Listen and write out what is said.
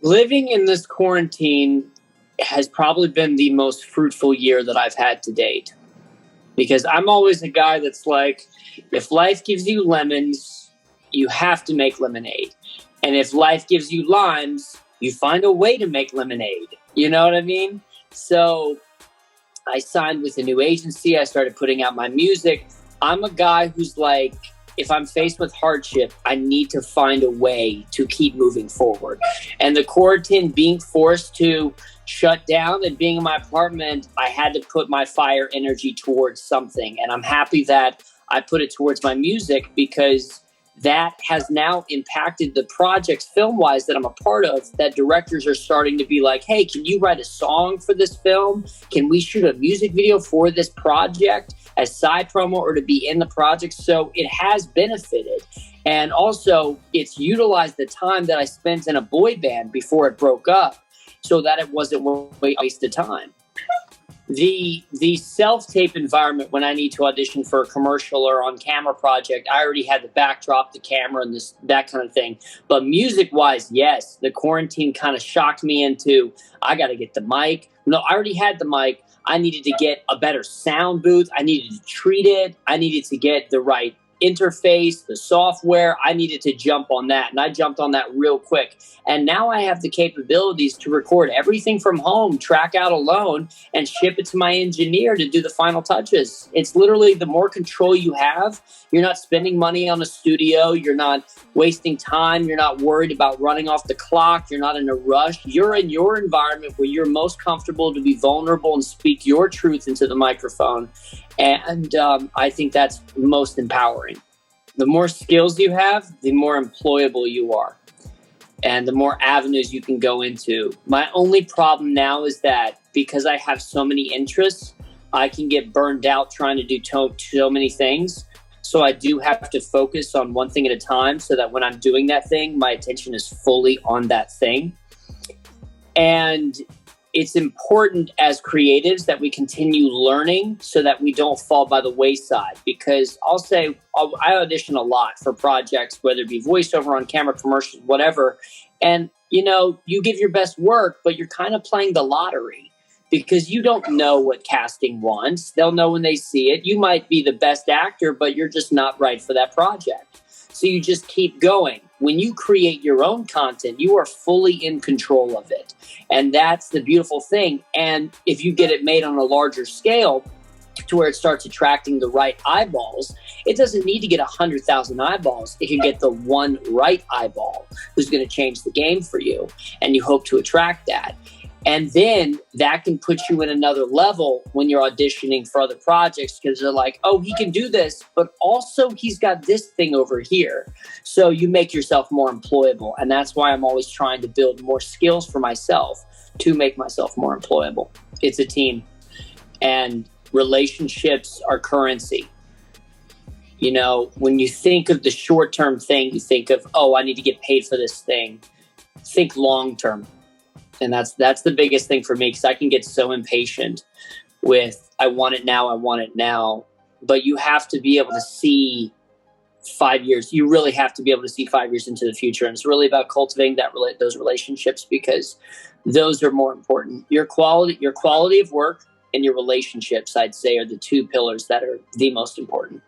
Living in this quarantine has probably been the most fruitful year that I've had to date. Because I'm always a guy that's like, if life gives you lemons, you have to make lemonade. And if life gives you limes, you find a way to make lemonade. You know what I mean? So I signed with a new agency. I started putting out my music. I'm a guy who's like, if I'm faced with hardship, I need to find a way to keep moving forward. And the quarantine, being forced to shut down and being in my apartment, I had to put my fire energy towards something. And I'm happy that I put it towards my music, because that has now impacted the projects film-wise that I'm a part of, that directors are starting to be like, hey, can you write a song for this film? Can we shoot a music video for this project as side promo or to be in the project? So it has benefited. And also, it's utilized the time that I spent in a boy band before it broke up so that it wasn't a waste of time. The self-tape environment, when I need to audition for a commercial or on-camera project, I already had the backdrop, the camera, and that kind of thing. But music-wise, yes, the quarantine kind of shocked me into, I got to get the mic. No, I already had the mic. I needed to get a better sound booth. I needed to treat it. I needed to get the right interface, the software. I needed to jump on that, and I jumped on that real quick. And now I have the capabilities to record everything from home, track out alone, and ship it to my engineer to do the final touches. It's literally, the more control you have, you're not spending money on a studio, you're not wasting time, you're not worried about running off the clock, you're not in a rush. You're in your environment where you're most comfortable to be vulnerable and speak your truth into the microphone. And I think that's most empowering. The more skills you have, the more employable you are, and the more avenues you can go into. My only problem now is that because I have so many interests, I can get burned out trying to do so many things. So I do have to focus on one thing at a time, so that when I'm doing that thing, my attention is fully on that thing. And it's important as creatives that we continue learning so that we don't fall by the wayside. Because I'll say, I audition a lot for projects, whether it be voiceover, on camera, commercials, whatever. And, you know, you give your best work, but you're kind of playing the lottery, because you don't know what casting wants. They'll know when they see it. You might be the best actor, but you're just not right for that project. So you just keep going. When you create your own content, you are fully in control of it. And that's the beautiful thing. And if you get it made on a larger scale to where it starts attracting the right eyeballs, it doesn't need to get 100,000 eyeballs. It can get the one right eyeball who's going to change the game for you. And you hope to attract that. And then that can put you in another level when you're auditioning for other projects, because they're like, oh, he can do this, but also he's got this thing over here. So you make yourself more employable. And that's why I'm always trying to build more skills for myself to make myself more employable. It's a team. And relationships are currency. You know, when you think of the short-term thing, you think of, oh, I need to get paid for this thing. Think long-term. And that's the biggest thing for me, because I can get so impatient with, I want it now, I want it now. But you have to be able to see 5 years. You really have to be able to see 5 years into the future. And it's really about cultivating those relationships, because those are more important. Your quality of work and your relationships, I'd say, are the two pillars that are the most important.